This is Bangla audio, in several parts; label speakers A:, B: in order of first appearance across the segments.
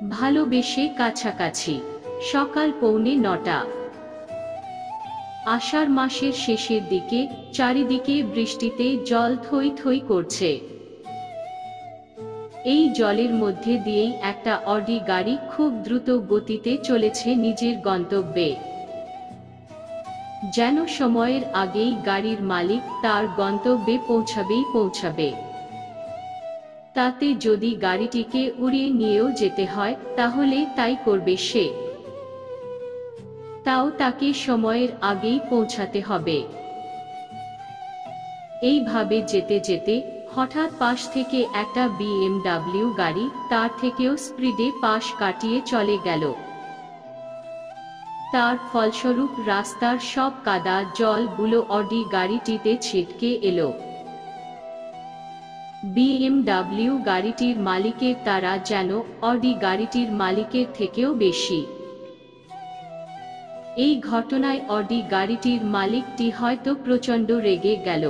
A: ভালোবেসে কাছাকাছি। সকাল 8:45। আষাঢ় মাসের শেষের দিকে চারিদিকে বৃষ্টিতে জল থই থই করছে। এই জলের মধ্যে দিয়েই একটা অডি গাড়ি খুব দ্রুত গতিতে চলেছে নিজের গন্তব্যে। যেন সময়ের আগেই গাড়ির মালিক তার গন্তব্যে পৌঁছাবে। তাতে যদি গাড়িটিকে উড়িয়ে নিয়েও যেতে হয় তাহলে তাই করবে সে। তাও তাকে সময়ের আগেই পৌঁছাতে হবে। এইভাবে যেতে যেতে হঠাৎ পাশ থেকে একটা BMW গাড়ি তার থেকেও স্পিডে পাশ কাটিয়ে চলে গেল। তার ফলস্বরূপ রাস্তার সব কাদা জলগুলো অডি গাড়িটিতে ছিটকে এলো। BMW গাড়িটির মালিকের তাড়া যেন অডি গাড়িটির মালিকের থেকেও বেশি। এই ঘটনায় অডি গাড়িটির মালিকটি হয়তো প্রচণ্ড রেগে গেল।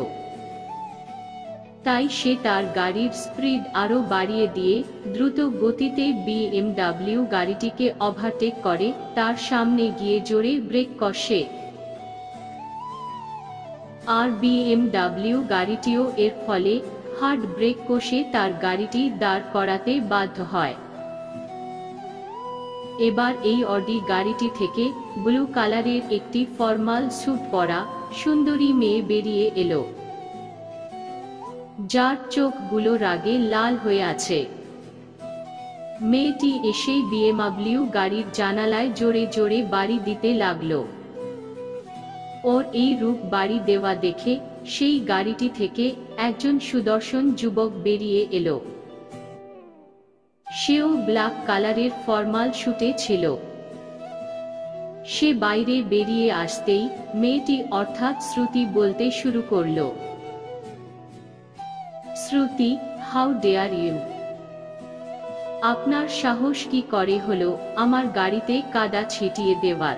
A: তাই সে তার গাড়ির স্পিড আরো বাড়িয়ে দিয়ে দ্রুত গতিতে BMW গাড়িটিকে ওভারটেক করে তার সামনে গিয়ে জোরে ব্রেক কষে। আর BMW গাড়িটিও এর ফলে হার্ড ব্রেক কষে তার গাড়িটি দাঁড় করাতে বাধ্য হয়। এবার এই অডি গাড়িটি থেকে ব্লু কালারের একটি ফর্মাল স্যুট পরা সুন্দরী মেয়ে বেরিয়ে এলো, যার চোখগুলো রাগে লাল হয়ে আছে। মেয়েটি এসেই BMW গাড়ির জানালায় জোরে জোরে বাড়ি দিতে লাগলো। ওর এই রূপ বাড়ি দেওয়া দেখে সেই গাড়িটি থেকে একজন সুদর্শন যুবক বেরিয়ে এলো। সেও ব্ল্যাক কালারের ফর্মাল স্যুটে ছিল। সে বাইরে বেরিয়ে আসতেই মেয়েটি অর্থাৎ শ্রুতি বলতে শুরু করলো, শ্রুতি, হাউ ডেয়ার ইউ? আপনার সাহস কি করে হলো আমার গাড়িতে কাদা ছিটিয়ে দেওয়ার?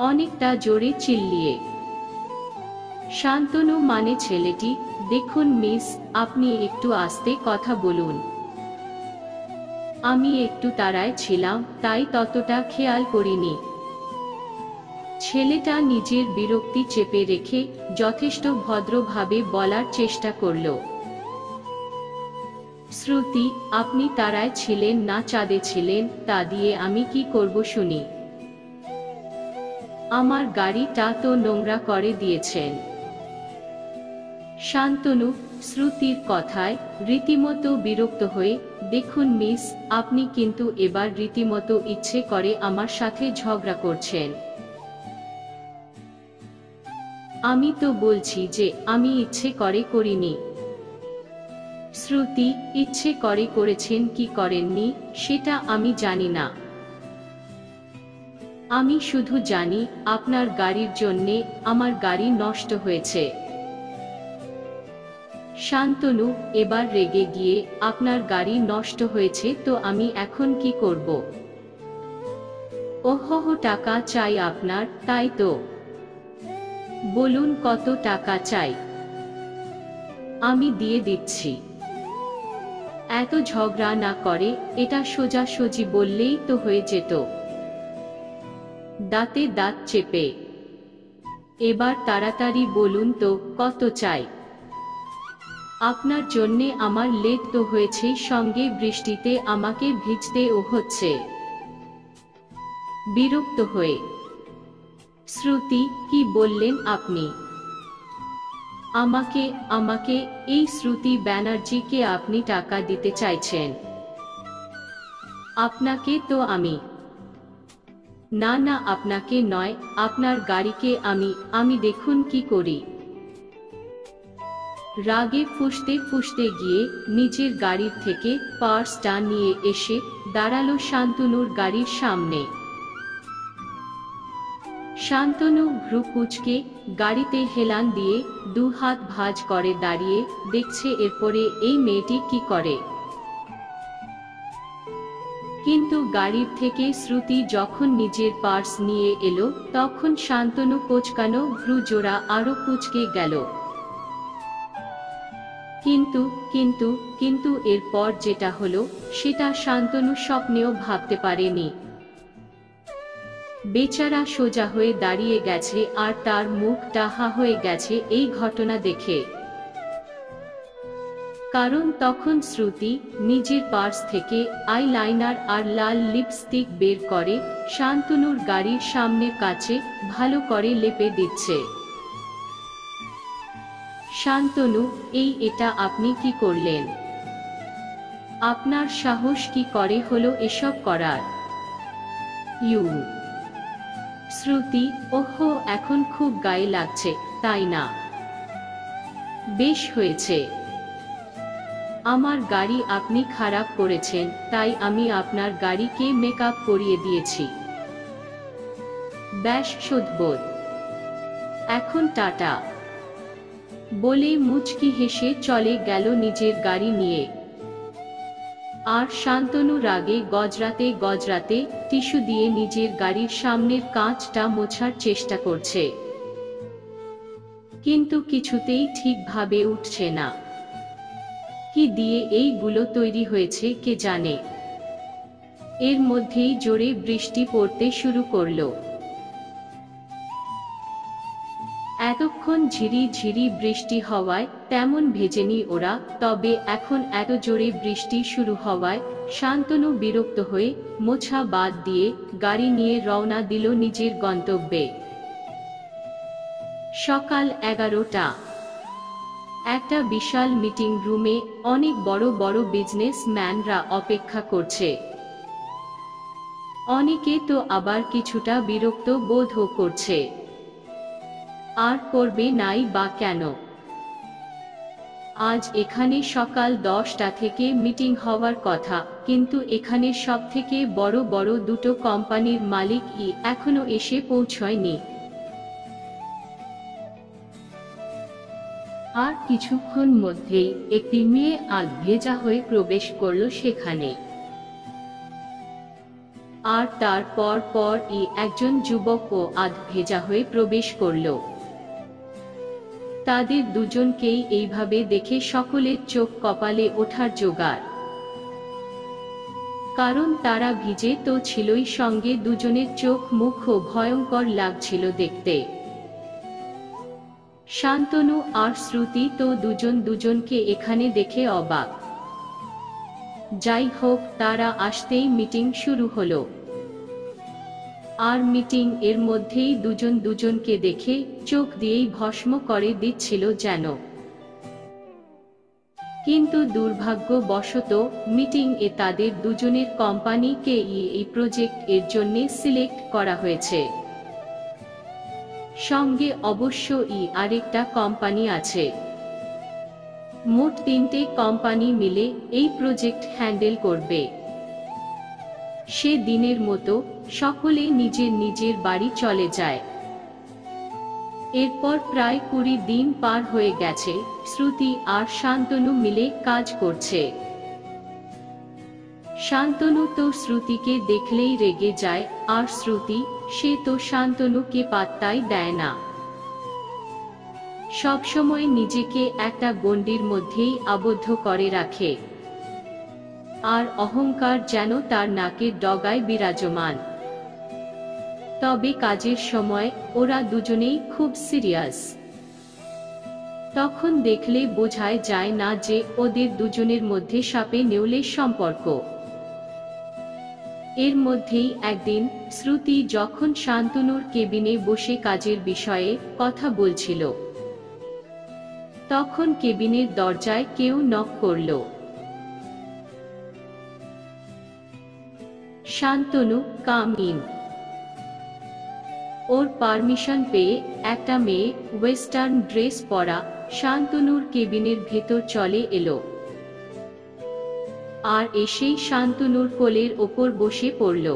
A: অনেকটা জোরে চিল্লিয়ে। শান্তনু মানে ছেলেটি, দেখুন মিস, আপনি একটু আস্তে কথা বলুন। আমি একটু তাড়ায় ছিলাম তাই ততটা খেয়াল করিনি। ছেলেটা নিজের বিরক্তি চেপে রেখে যথেষ্ট ভদ্রভাবে বলার চেষ্টা করল, শ্রুতি, আপনি তাড়ায় ছিলেন না চাঁদে ছিলেন তা দিয়ে আমি কি করব শুনি? আমার গাড়িটা তো নোংরা করে দিয়েছেন। শান্তনু শ্রুতির কথায় রীতিমতো বিরক্ত হয়ে, দেখুন মিস, আপনি কিন্তু এবার রীতিমতো ইচ্ছে করে আমার সাথে ঝগড়া করছেন। আমি তো বলছি যে আমি ইচ্ছে করে করিনি। শ্রুতি, ইচ্ছে করে করেছেন কি করেননি সেটা আমি জানি না। আমি শুধু জানি আপনার গাড়ির জন্যে আমার গাড়ি নষ্ট হয়েছে। শান্তনু এবার রেগে গিয়ে, আপনার গাড়ি নষ্ট হয়েছে তো আমি এখন কি করব? ওহো, টাকা চাই আপনার, তাই তো? বলুন কত টাকা চাই, আমি দিয়ে দিচ্ছি। এত ঝগড়া না করে এটা সোজাসুজি বললেই তো হয়ে যেত। দাঁতে দাঁত চেপে, এবার তাড়াতাড়ি বলুন তো কত চাই? আপনার জন্যে আমার লেট তো হয়েছেই, সঙ্গে বৃষ্টিতে আমাকে ভিজতেও হচ্ছে। বিরক্ত হয়ে, শ্রুতি, কি বললেন আপনি? আমাকে এই শ্রুতি ব্যানার্জিকে আপনি টাকা দিতে চাইছেন? আপনাকে তো আমি। না না, আপনাকে নয়, আপনার গাড়িকে আমি দেখুন কি করি। রাগে ফুঁসতে ফুঁসতে গিয়ে নিজের গাড়ির থেকে পার্সটা নিয়ে এসে দাঁড়ালো শান্তনুর গাড়ির সামনে। শান্তনু ভ্রু কুঁচকে গাড়িতে হেলান দিয়ে দু হাত ভাঁজ করে দাঁড়িয়ে দেখছে এরপরে এই মেয়েটি কি করে। কিন্তু গাড়ির থেকে শ্রুতি যখন নিজের পার্স নিয়ে এলো তখন শান্তনু কোঁচকানো ভ্রু জোড়া আরো কুঁচকে গেল। কিন্তু কিন্তু কিন্তু এরপর যেটা হলো সেটা শান্তনু স্বপ্নেও ভাবতে পারেনি। বেচারা সোজা হয়ে দাঁড়িয়ে গেছে আর তার মুখ টাহা হয়ে গেছে এই ঘটনা দেখে। কারণ তখন শ্রুতি নিজের পার্স থেকে আইলাইনার আর লাল লিপস্টিক বের করে শান্তনুর গাড়ির সামনের কাছে ভালো করে লেপে দিচ্ছে। শান্তনু, এটা আপনি কি করলেন? আপনার সাহস কি করে হলো এসব করার? শ্রুতি, ওহো, এখন খুব গায়ে লাগছে তাই না? বেশ হয়েছে। আমার গাড়ি আপনি খারাপ করেছেন, তাই আমি আপনার গাড়িকে মেকআপ করিয়ে দিয়েছি। ব্যাস শোধবোধ। এখন টাটা বলে মুচকি হেসে চলে গেল নিজের গাড়ি নিয়ে। আর শান্তনু রাগে গজরাতে গজরাতে টিস্যু দিয়ে নিজের গাড়ির সামনের কাঁচটা মোছার চেষ্টা করছে, কিন্তু কিছুতেই ঠিকভাবে উঠছে না। কি দিয়ে এইগুলো তৈরি হয়েছে কে জানে। এর মধ্যেই জোরে বৃষ্টি পড়তে শুরু করলো। এতক্ষণ ঝিরি ঝিরি বৃষ্টি হওয়ায় তেমন ভেজেনি ওরা, তবে এখন এত জোরে বৃষ্টি শুরু হওয়ায় শান্তনু বিরক্ত হয়ে মোছা বাদ দিয়ে গাড়ি নিয়ে রওনা দিল নিজের গন্তব্যে। সকাল 11টা। একটা বিশাল মিটিং রুমে অনেক বড় বড় বিজনেসম্যানরা অপেক্ষা করছে। অনেকে তো আবার কিছুটা বিরক্ত বোধও করছে। আর করবে নাই বা কেন? আজ এখানে সকাল 10টা থেকে মিটিং হওয়ার কথা, কিন্তু এখানে সবথেকে বড় বড় দুটো কোম্পানির মালিক এখনো এসে পৌঁছয়নি। আর কিছুক্ষণ মধ্যেই একটি মেয়ে আধভেজা হয়ে প্রবেশ করলো সেখানে। আর তারপর একজন যুবকও আধভেজা হয়ে প্রবেশ করলো। তাদের দুজনকেই এইভাবে দেখে সকলের চোখ কপালে ওঠার জোগাড়। কারণ তারা ভিজে তো ছিলই, সঙ্গে দুজনের চোখ মুখও ভয়ঙ্কর লাগছিল দেখতে। শান্তনু আর শ্রুতি তো দুজন দুজনকে এখানে দেখে অবাক। যাই হোক, তারা আসতেই মিটিং শুরু হলো। আর মিটিং এর মধ্যেই দুজন দুজনকে দেখে চোখ দিয়েই ভস্ম করে দিচ্ছিল যেন। কিন্তু দুর্ভাগ্যবশত মিটিং এ তাদের দুজনের কোম্পানিকে এই প্রজেক্ট এর জন্য সিলেক্ট করা হয়েছে। সঙ্গে অবশ্য আরেকটা কোম্পানি আছে। মোট 3টে কোম্পানি মিলে এই প্রজেক্ট হ্যান্ডেল করবে। সে দিনের মতো সকলে নিজের নিজের বাড়ি চলে যায়। এরপর প্রায় 20 দিন পার হয়ে গেছে, শ্রুতি আর শান্তনু মিলে কাজ করছে। শান্তনু তো শ্রুতিকে দেখলেই রেগে যায়, আর শ্রুতি, সে তো শান্তনুকে পাত্তাই দেয় না। সবসময় নিজেকে একটা গণ্ডির মধ্যেই আবদ্ধ করে রাখে। আর অহংকার যেন তার নাকের ডগায় বিরাজমান। তবে কাজের সময় ওরা দুজনেই খুব সিরিয়াস। তখন দেখলে বোঝাই যায় না যে ওদের দুজনের মধ্যে সাপে নেউলের সম্পর্ক। এর মধ্যেই একদিন শ্রুতি যখন শান্তনুর কেবিনে বসে কাজের বিষয়ে কথা বলছিল, তখন কেবিনের দরজায় কেউ নক করল। Shantanu, come in. ওর পারমিশন পেয়ে একটা মেয়ে ওয়েস্টার্ন ড্রেস পরা শান্তনুর কেবিনের ভেতর চলে এলো। আর এসেই শান্তনুর কোলের ওপর বসে পড়ল।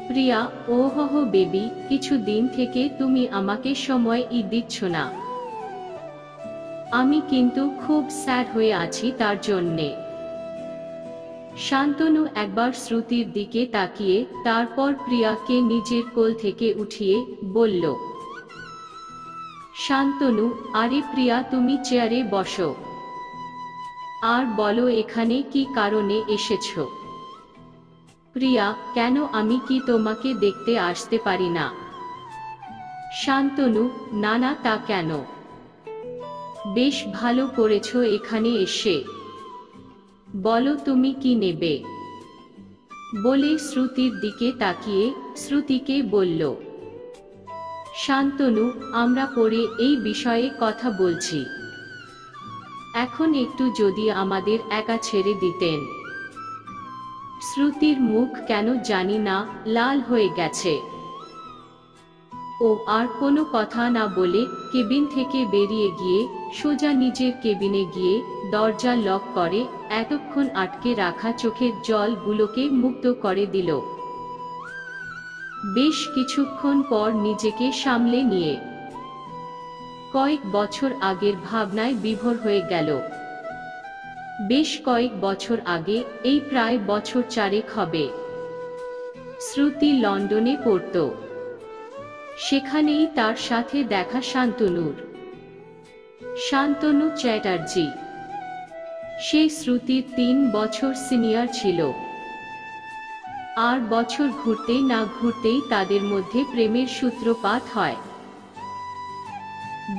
A: প্রিয়া, ওহহ বেবি, কিছু দিন থেকে তুমি আমাকে সময় দিচ্ছ না। আমি কিন্তু খুব স্যাড হয়ে আছি তার জন্যে। শান্তনু একবার শ্রুতির দিকে তাকিয়ে তারপর প্রিয়াকে নিজের কোল থেকে উঠিয়ে বলল, শান্তনু, আরে প্রিয়া, তুমি চেয়ারে বসো আর বলো এখানে কি কারণে এসেছো। প্রিয়া, কেন, আমি কি তোমাকে দেখতে আসতে পারি না? শান্তনু, না না, তা কেন? বেশ ভালো করেছো এখানে এসে। বলো তুমি কি নেবে? বলে শ্রুতির দিকে তাকিয়ে শ্রুতিকে বলল। শান্তনু, আমরা পরে এই বিষয়ে কথা বলছি, এখন একটু যদি আমাদের একা ছেড়ে দিতেন। শ্রুতির মুখ কেন জানি না লাল হয়ে গেছে। ও আর কোনো কথা না বলে কেবিন থেকে বেরিয়ে গিয়ে সোজা নিজের কেবিনে গিয়ে দরজা লক করে এতক্ষণ আটকে রাখা চোখের জলগুলোকে মুক্ত করে দিল। বেশ কিছুক্ষণ পর নিজেকে সামলে নিয়ে কয়েক বছর আগের ভাবনায় বিভোর হয়ে গেল। বেশ কয়েক বছর আগে, এই প্রায় বছর 4 হবে, শ্রুতি লন্ডনে পড়ত। সেখানেই তার সাথে দেখা শান্তনুর। শান্তনু চ্যাটার্জি। সে শ্রুতির 3 বছর সিনিয়র ছিল। আর বছর ঘুরতেই না ঘুরতেই তাদের মধ্যে প্রেমের সূত্রপাত হয়।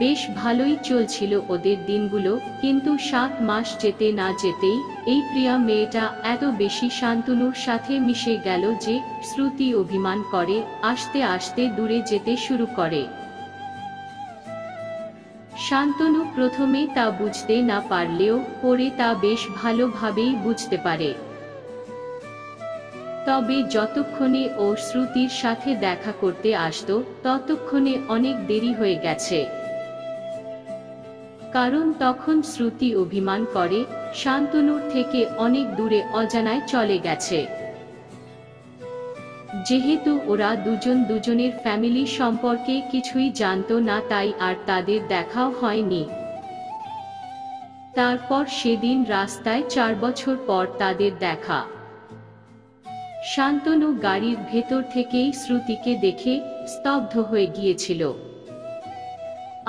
A: বেশ ভালোই চলছিল ওদের দিনগুলো, কিন্তু 7 মাস যেতে না যেতেই এই প্রিয়া মেয়েটা এত বেশি শান্তনুর সাথে মিশে গেল যে শ্রুতি অভিমান করে আস্তে আস্তে দূরে যেতে শুরু করে। শান্তনু প্রথমে তা বুঝতে না পারলেও পরে তা বেশ ভালোভাবেই বুঝতে পারে। তবে যতক্ষণে ও শ্রুতির সাথে দেখা করতে আসতো ততক্ষণে অনেক দেরি হয়ে গেছে। কারণ তখন শ্রুতি অভিমান করে শান্তনুর থেকে অনেক দূরে অজানায় চলে গেছে। যেহেতু ওরা দুজন দুজনের ফ্যামিলি সম্পর্কে কিছুই জানতো না, তাই আর তাদের দেখাও হয়নি। তারপর সেদিন রাস্তায় 4 বছর পর তাদের দেখা। শান্তনু গাড়ির ভেতর থেকেই শ্রুতিকে দেখে স্তব্ধ হয়ে গিয়েছিল।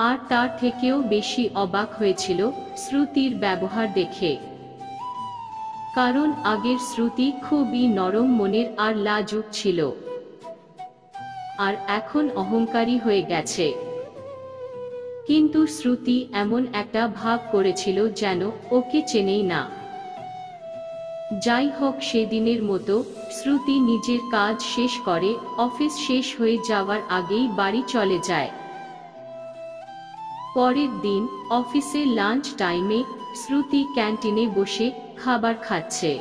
A: আর তার থেকেও বেশি অবাক হয়েছিল শ্রুতির ব্যবহার দেখে। কারণ আগের শ্রুতি খুবই নরম মনের আর লাজুক ছিল, আর এখন অহংকারী হয়ে গেছে। কিন্তু শ্রুতি এমন একটা ভাব করেছিল যেন ওকে চেনেই না। যাই হোক, সেদিনের মতো শ্রুতি নিজের কাজ শেষ করে অফিস শেষ হয়ে যাওয়ার আগেই বাড়ি চলে যায়। পরের দিন অফিসে লাঞ্চ টাইমে শ্রুতি ক্যান্টিনে বসে খাবার খাচ্ছে।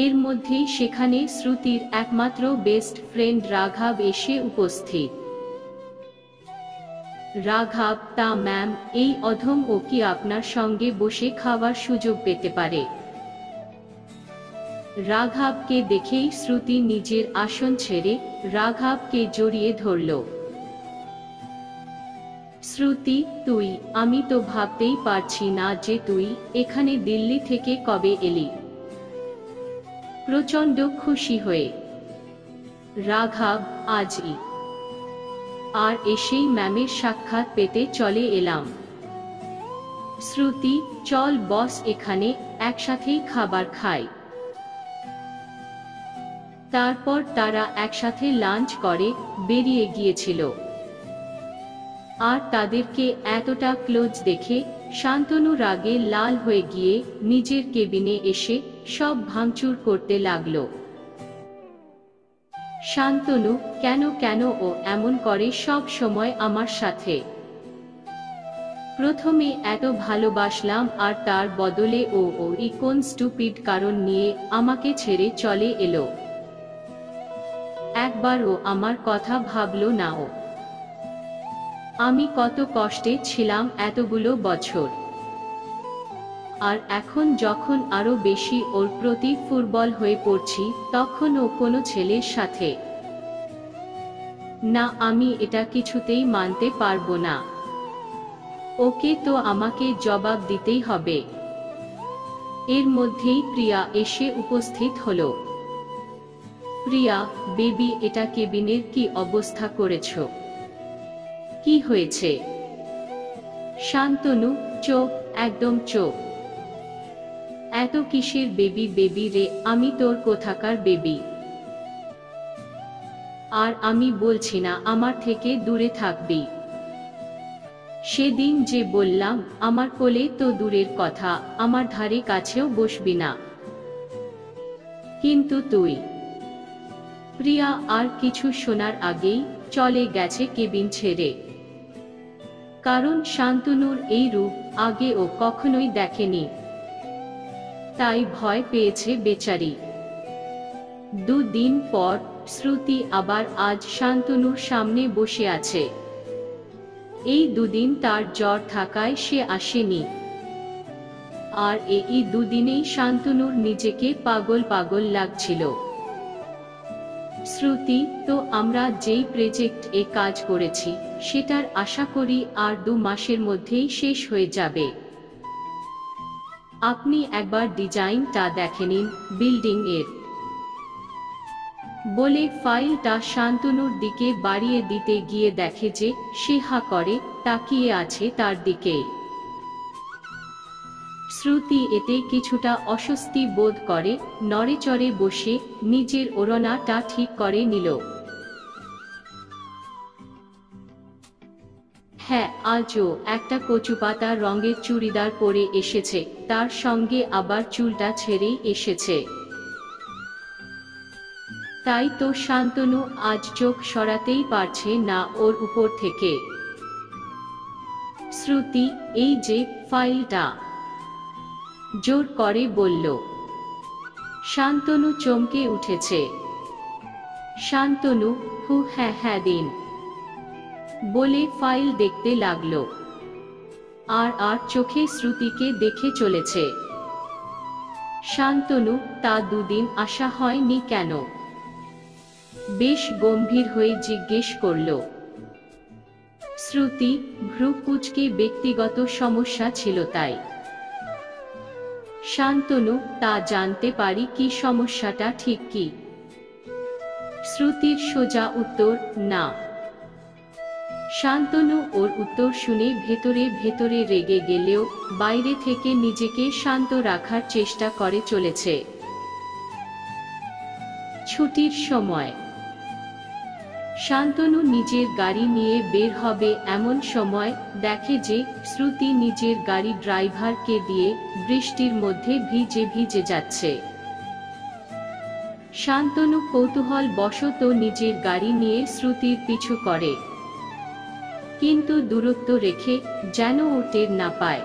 A: এর মধ্যেই সেখানে শ্রুতির একমাত্র বেস্ট ফ্রেন্ড রাঘব এসে উপস্থিত। রাঘব, তা ম্যাম, এই অধম ও কি আপনার সঙ্গে বসে খাওয়ার সুযোগ পেতে পারে? রাঘবকে দেখেই শ্রুতি নিজের আসন ছেড়ে রাঘবকে জড়িয়ে ধরল। শ্রুতি, তুই, আমি তো ভাবতেই পারছি না যে তুই এখানে দিল্লি থেকে কবে এলি। প্রচন্ড খুশি হয়ে রাঘব, আজই। আর এসেই ম্যামের সাক্ষাৎ পেতে চলে এলাম। শ্রুতি, চল বস, এখানে একসাথেই খাবার খাই। তারপর তারা একসাথে লাঞ্চ করে বেরিয়ে গিয়েছিল। আর তাদেরকে এতটা ক্লোজ দেখে শান্তনু রাগে লাল হয়ে গিয়ে নিজের কেবিনে এসে সব ভাঙচুর করতে লাগলো। শান্তনু, কেন কেন ও এমন করে সব সময় আমার সাথে? প্রথমে এত ভালোবাসলাম, আর তার বদলে ও কোন স্টুপিড কারণ নিয়ে আমাকে ছেড়ে চলে এলো। একবারও আমার কথা ভাবলো না ও। আমি কত কষ্টে ছিলাম এতগুলো বছর। আর এখন যখন আরো বেশি ওর প্রতি ফুটবল হয়ে পড়ছি, তখন ও কোনো ছেলের সাথে। না, আমি এটা কিছুতেই মানতে পারবো না। ওকে তো আমাকে জবাব দিতেই হবে। এর মধ্যেই প্রিয়া এসে উপস্থিত হলো। প্রিয়া, বেবি, এটা কেবিনের কি অবস্থা করেছো? কি হয়েছে? শান্তনু, চোখ, একদম চোখ। এত কিসের বেবি বেবি রে? আমি তোর কোথাকার বেবি? আর আমি বলছি না আমার থেকে দূরে থাকবি? সেদিন যে বললাম আমার কোলে তো দূরের কথা, আমার ধারে কাছেও বসবি না। কিন্তু তুই। প্রিয়া আর কিছু শোনার আগেই চলে গেছে কেবিন ছেড়ে। কারণ শান্তনুর এই রূপ আগে ও কখনোই দেখেনি, তাই ভয় পেয়েছে বেচারি। দুদিন পর শ্রুতি আবার আজ শান্তনুর সামনে বসে আছে। এই দুদিন তার জ্বর থাকায় সে আসেনি। আর এই দুদিনেই শান্তনুর নিজেকে পাগল পাগল লাগছিল। শ্রুতি, তো আমরা যেই প্রজেক্ট এ কাজ করেছি সেটার আশা করি আর 2 মাসের মধ্যেই শেষ হয়ে যাবে। আপনি একবার ডিজাইনটা দেখে নিন বিল্ডিং এর, বলে ফাইলটা শান্তনুর দিকে বাড়িয়ে দিতে গিয়ে দেখে যে সে হা করে তাকিয়ে আছে তার দিকে। শ্রুতি এতে কিছুটা অস্বস্তি বোধ করে, নড়েচড়ে বসে নিজের ওড়নাটা ঠিক করে নিল। হ্যাঁ, আজও একটা কচুপাতা রঙের চুড়িদার পরে এসেছে, তার সঙ্গে আবার চুলটা ছেড়েই এসেছে। তাই তো শান্তনু আজ চোখ সরাতেই পারছে না ওর উপর থেকে। শ্রুতি, এই যে ফাইলটা, জোর করে বলল। শান্তনু চমকে উঠেছে। শান্তনু, হ্যাঁ হ্যাঁ দিন, বলে ফাইল দেখতে লাগলো। আর চোখে শ্রুতিকে দেখে চলেছে। শান্তনু, তা 2 দিন আসা হয়নি কেন? বেশ গম্ভীর হয়ে জিজ্ঞেস করল। শ্রুতি ভ্রু কুঁচকে, ব্যক্তিগত সমস্যা ছিল তাই। শান্তনু, তা জানতে পারি কি সমস্যাটা ঠিক কি? শ্রুতির সোজা উত্তর, না। শান্তনু ওর উত্তর শুনে ভেতরে ভেতরে রেগে গেলেও বাইরে থেকে নিজেকে শান্ত রাখার চেষ্টা করে চলেছে। ছুটির সময় শান্তনু নিজের গাড়ি নিয়ে বের হবে এমন সময় দেখে যে শ্রুতি নিজের গাড়ি ড্রাইভারকে দিয়ে বৃষ্টির মধ্যে ভিজে ভিজে যাচ্ছে। শান্তনু কৌতূহল বশত নিজের গাড়ি নিয়ে শ্রুতির পিছু করে, কিন্তু দূরত্ব রেখে যেন ও টের না পায়।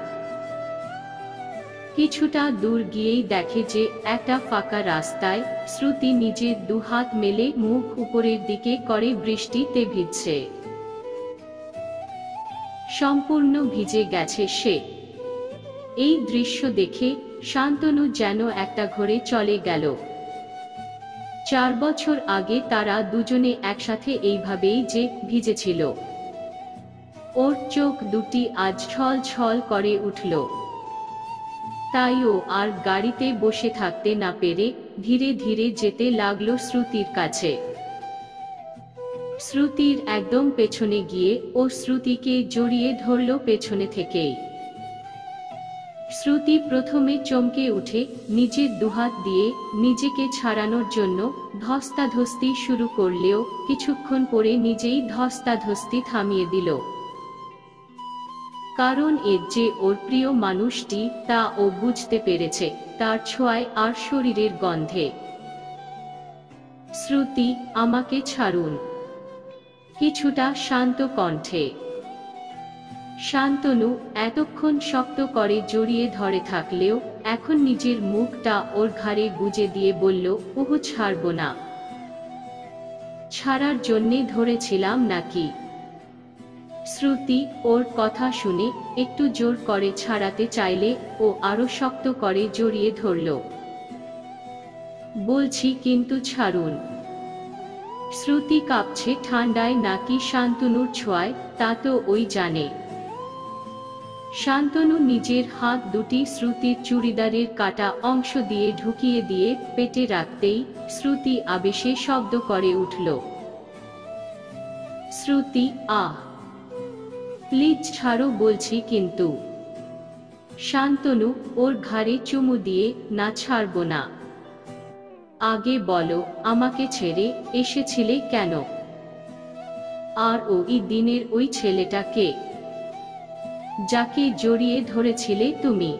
A: কিছুটা দূর গিয়েই দেখে যে একটা ফাঁকা রাস্তায় শ্রুতি নিজের 2 হাত মেলে মুখ উপরের দিকে করে বৃষ্টিতে ভিজছে। সম্পূর্ণ ভিজে গেছে সে। এই দৃশ্য দেখে শান্তনু যেন একটা ঘোরে চলে গেল। 4 বছর আগে তারা দুজনে একসাথে এইভাবেই যে ভিজেছিল। ওর চোখ দুটি আজ ছল ছল করে উঠল। তাই ও আর গাড়িতে বসে থাকতে না পেরে ধীরে ধীরে যেতে লাগলো শ্রুতির কাছে। শ্রুতির একদম পেছনে গিয়ে ও শ্রুতিকে জড়িয়ে ধরল পেছনে থেকেই। শ্রুতি প্রথমে চমকে উঠে নিজের 2 হাত দিয়ে নিজেকে ছাড়ানোর জন্য ধস্তাধস্তি শুরু করলেও কিছুক্ষণ পরে নিজেই ধস্তাধস্তি থামিয়ে দিল। কারণ এর যে ওর প্রিয় মানুষটি তা ও বুঝতে পেরেছে তার ছোঁয়ায় আর শরীরের গন্ধে। শ্রুতি, আমাকে ছাড়ুন, কিছুটা শান্ত কণ্ঠে। শান্তনু এতক্ষণ শক্ত করে জড়িয়ে ধরে থাকলেও এখন নিজের মুখটা ওর ঘাড়ে গুজে দিয়ে বলল, ওহ ছাড়ব না। ছাড়ার জন্যে ধরেছিলাম নাকি? শ্রুতি ওর কথা শুনে একটু জোর করে ছাড়াতে চাইলে ও আরো শক্ত করে জড়িয়ে ধরল। বলছি কিন্তু ছাড়ুন। শ্রুতি কাঁপছে ঠান্ডায় নাকি শান্তনুর ছোঁয়ায় তা তো ওই জানে। শান্তনু নিজের হাত দুটি শ্রুতির চুড়িদারের কাটা অংশ দিয়ে ঢুকিয়ে দিয়ে পেটে রাখতেই শ্রুতি আবেশে শব্দ করে উঠল। শ্রুতি, আহ! প্লিজ ছাড়ো বলছি কিন্তু। শান্তনু ওর ঘাড়ে চুমু দিয়ে, না ছাড়বো না। আগে বলো, আমাকে ছেড়ে এসেছিলে কেন? আর ওই দিনের ওই ছেলেটা কে, যাকে জড়িয়ে ধরেছিলে তুমি?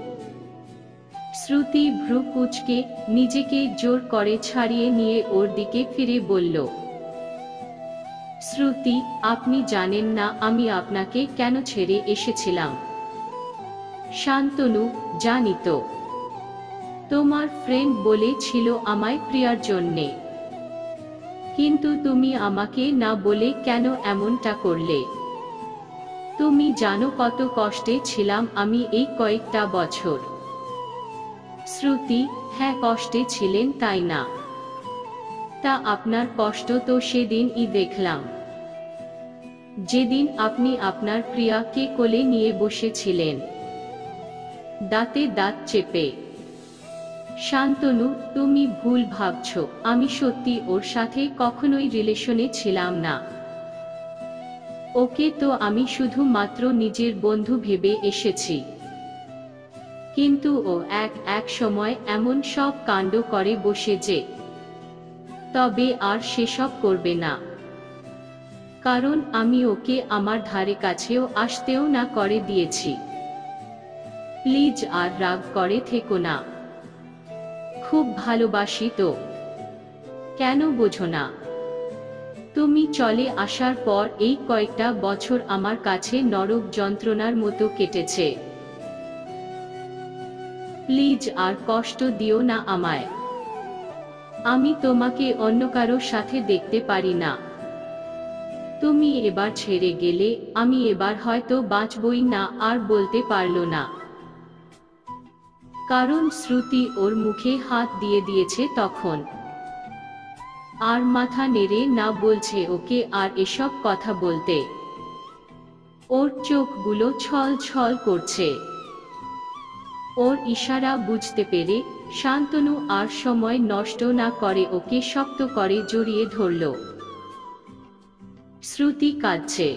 A: শ্রুতি ভ্রু কুঁচকে নিজেকে জোর করে ছাড়িয়ে নিয়ে ওর দিকে ফিরে বলল, শ্রুতি, আপনি জানেন না আমি আপনাকে কেন ছেড়ে এসেছিলাম। শান্তনু, জানি তো। তোমার ফ্রেন্ড বলেছিল আমায় প্রিয়ার জন্যে। কিন্তু তুমি আমাকে না বলে কেন এমনটা করলে? তুমি জানো কত কষ্টে ছিলাম আমি এই কয়েকটা বছর। শ্রুতি, হ্যাঁ কষ্টে ছিলেন তাই না? তা আপনার কষ্ট তো সেদিনই দেখলাম, যেদিন আপনি আপনার প্রিয়াকে কোলে নিয়ে বসেছিলেন, দাঁতে দাঁত চেপে। শান্তনু, তুমি ভুল ভাবছো, আমি সত্যি ওর সাথে কখনোই রিলেশনে ছিলাম না। ওকে তো আমি শুধুমাত্র নিজের বন্ধু ভেবে এসেছি। কিন্তু ও এক সময় এমন সব কাণ্ড করে বসে যে, তবে আর সেসব করবে না। কারণ আমি ওকে আমার ধারে কাছেও আসতেও না করে দিয়েছি। প্লিজ আর রাগ করে থেকো না। খুব ভালোবাসি তো, কেন বোঝো না? তুমি চলে আসার পর এই কয়েকটা বছর আমার কাছে নরক যন্ত্রণার মতো কেটেছে। প্লিজ আর কষ্ট দিও না আমায়। আমি তোমাকে অন্য কারোর সাথে দেখতে পারি না। তুমি এবার ছেড়ে গেলে আমি এবার হয়তো বাঁচবই না। আর বলতে পারল না, কারণ শ্রুতি ওর মুখে হাত দিয়ে দিয়েছে তখন। আর মাথা নেড়ে না বলছে ওকে আর এসব কথা বলতে। ওর চোখগুলো ছল ছল করছে। ওর ইশারা বুঝতে পেরে শান্তনু আর সময় নষ্ট না করে ওকে শক্ত করে জড়িয়ে ধরল। শ্রুতি কাঁদছে।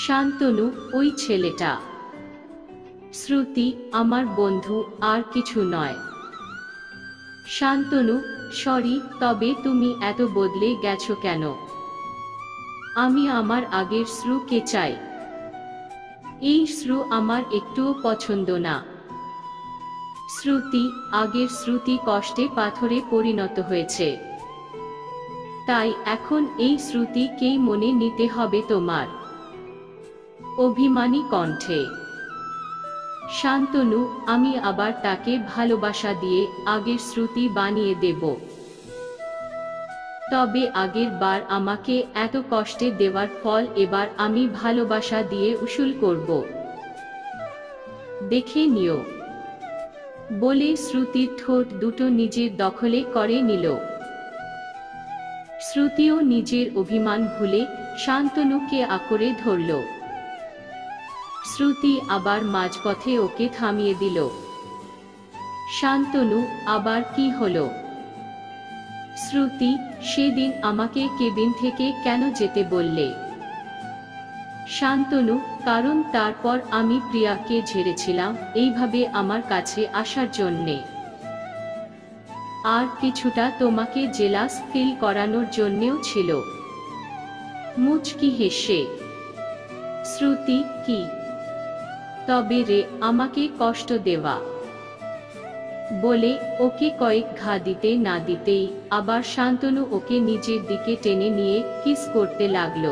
A: শান্তনু, ওই ছেলেটা। শ্রুতি, আমার বন্ধু, আর কিছু নয়। শান্তনু, সরি, তবে তুমি এত বদলে গেছো কেন? আমি আমার আগের শ্রুকে চাই। এই শ্রু আমার একটুও পছন্দ না। শ্রুতি, আগের শ্রুতি কষ্টে পাথরে পরিণত হয়েছে। তাই এখন এই শ্রুতিকেই মনে নিতে হবে তোমার। অভিমানী কণ্ঠে। শান্তনু, আমি আবার তাকে ভালোবাসা দিয়ে আগের শ্রুতি বানিয়ে দেব। তবে আগের বার আমাকে এত কষ্টে দেওয়ার ফল এবার আমি ভালোবাসা দিয়ে উসুল করব। দেখে নিও। বলে শ্রুতির ঠোঁট দুটো নিজের দখলে করে নিল। শ্রুতিও নিজের অভিমান ভুলে শান্তনুকে আঁকড়ে ধরল। শ্রুতি আবার মাঝপথে ওকে থামিয়ে দিল। শান্তনু, আবার কি হলো? শ্রুতি, সেদিন আমাকে কেবিন থেকে কেন যেতে বললে? শান্তনু, কারণ তারপর আমি প্রিয়াকে ঝেড়েছিলাম এইভাবে আমার কাছে আসার জন্যে। আর কিছুটা তোমাকে জেলাস ফিল করানোর জন্যেও ছিল। মুচকি হেসে। শ্রুতি, কি? তবে রে আমাকে কষ্ট দেওয়া? বলে ওকে কয়েক ঘা দিতে না দিতেই আবার শান্তনু ওকে নিজের দিকে টেনে নিয়ে কিস করতে লাগল।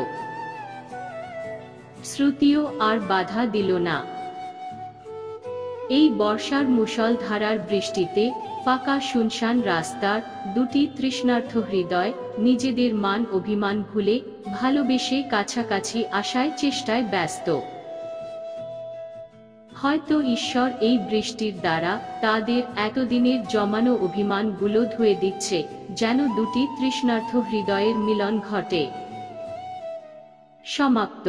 A: শ্রুতিও আর বাধা দিল না। এই বর্ষার মুষলধারার বৃষ্টিতে ফাঁকা শুনশান রাস্তার দুটি তৃষ্ণার্ত হৃদয় নিজেদের মান অভিমান ভুলে ভালোবেসে কাছাকাছি আসার চেষ্টায় ব্যস্ত। হয়তো ঈশ্বর এই বৃষ্টির দ্বারা তাদের এতদিনের জমানো অভিমানগুলো ধুয়ে দিচ্ছে, যেন দুটি তৃষ্ণার্ত হৃদয়ের মিলন ঘটে। সমাপ্ত।